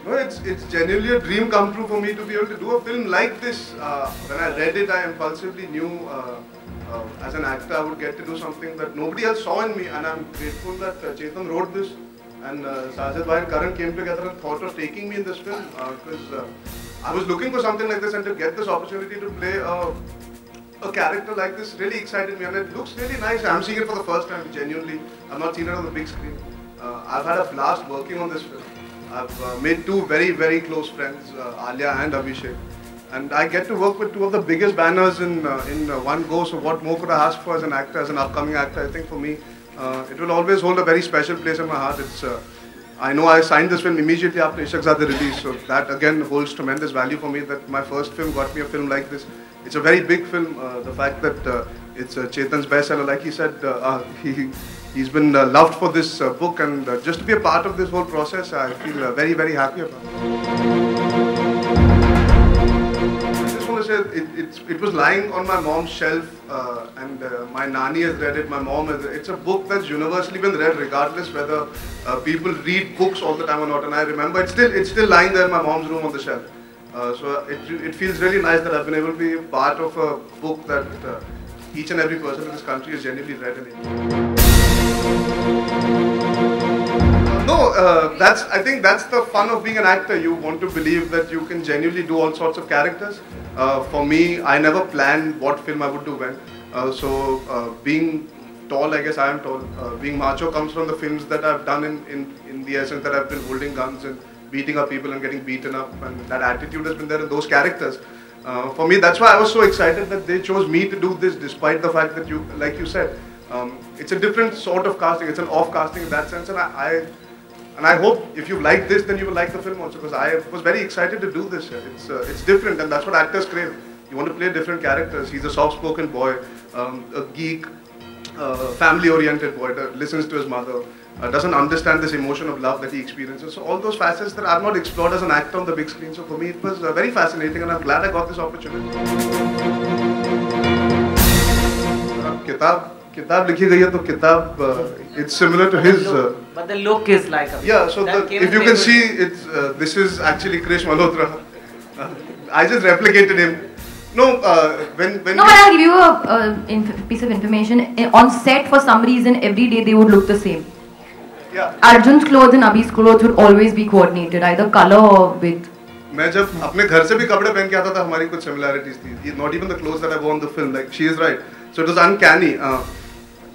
No, it's genuinely a dream come true for me to be able to do a film like this. When I read it, I impulsively knew as an actor I would get to do something that nobody else saw in me, and I'm grateful that Chetan wrote this and Sajid Bhai and Karan came together and thought of taking me in this film because I was looking for something like this, and to get this opportunity to play a character like this really excited me, and it looks really nice. I'm seeing it for the first time, genuinely. I've not seen it on the big screen. I've had a blast working on this film. I've made two very, very close friends, Alia and Abhishek. And I get to work with two of the biggest banners in one go, so what more could I ask for as an actor, as an upcoming actor? I think for me, it will always hold a very special place in my heart. I know I signed this film immediately after Ishaqzade release, so that again holds tremendous value for me, that my first film got me a film like this. It's a very big film. The fact that it's Chetan's bestseller, like he said, he's been loved for this book, and just to be a part of this whole process, I feel very, very happy about it. I just want to say, it was lying on my mom's shelf, and my nani has read it, my mom has read it. It's a book that's universally been read, regardless whether people read books all the time or not. And I remember it's still lying there in my mom's room on the shelf. So it feels really nice that I've been able to be part of a book that each and every person in this country has genuinely read and enjoyed. I think that's the fun of being an actor. You want to believe that you can genuinely do all sorts of characters. For me, I never planned what film I would do when. Being tall, I guess I am tall. Being macho comes from the films that I've done in the essence that I've been holding guns and beating up people and getting beaten up, and that attitude has been there in those characters. For me, that's why I was so excited that they chose me to do this, despite the fact that like you said, it's a different sort of casting. It's an off casting in that sense, and I hope if you like this, then you will like the film also, because I was very excited to do this. It's different, and that's what actors crave. You want to play different characters. He's a soft-spoken boy, a geek, family-oriented boy that listens to his mother. Doesn't understand this emotion of love that he experiences. So all those facets that I've not explored as an actor on the big screen. So for me, it was very fascinating, and I'm glad I got this opportunity. Kitab likhi gayi hai, to kitab, it's similar to his. But the look is like a. Yeah. So if you can see, this is actually Krish Malhotra. I just replicated him. No, when no, but I'll give you a piece of information. On set, for some reason, every day they would look the same. Yeah. Arjun's clothes and Abhi's clothes would always be coordinated, either color or with. मैं जब अपने घर से भी कपड़े पहन के आता था, हमारी कुछ similarities थी. Not even the clothes that I wore in the film. Like, she is right. So it was uncanny.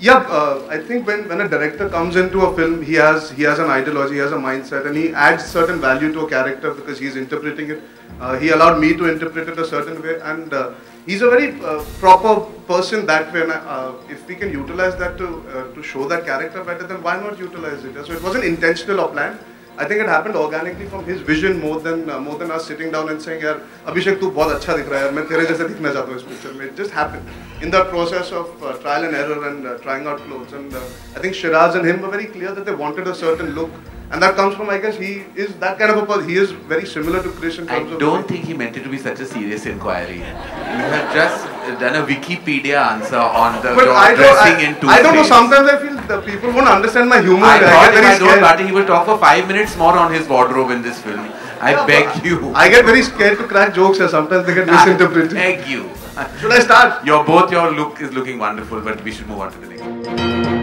I think when a director comes into a film, he has an ideology, he has a mindset, and he adds certain value to a character because he's interpreting it. He allowed me to interpret it a certain way, and he's a very proper person that way. And if we can utilize that to show that character better, then why not utilize it? So it wasn't intentional or planned. I think it happened organically from his vision more than us sitting down and saying, "यार अभिषेक तू बहुत अच्छा दिख रहा है यार, मैं तेरे जैसा दिखना चाहता हूँ इस picture में." It just happened in that process of trial and error and trying out clothes. And I think Shiraz and him were very clear that they wanted a certain look, and that comes from, I guess, he is that kind of a person. He is very similar to Krish in terms of. I don't think he meant it to be such a serious inquiry. You have just done a Wikipedia answer on the dressing in two. I don't know. Sometimes I feel the people won't understand my humor. I thought if I don't Bhatt, he will talk for 5 minutes more on his wardrobe in this film. I beg you. I get very scared to crack jokes here. Sometimes they get misinterpreted. I beg you. Should I start? Your look is looking wonderful, but we should move on to the next.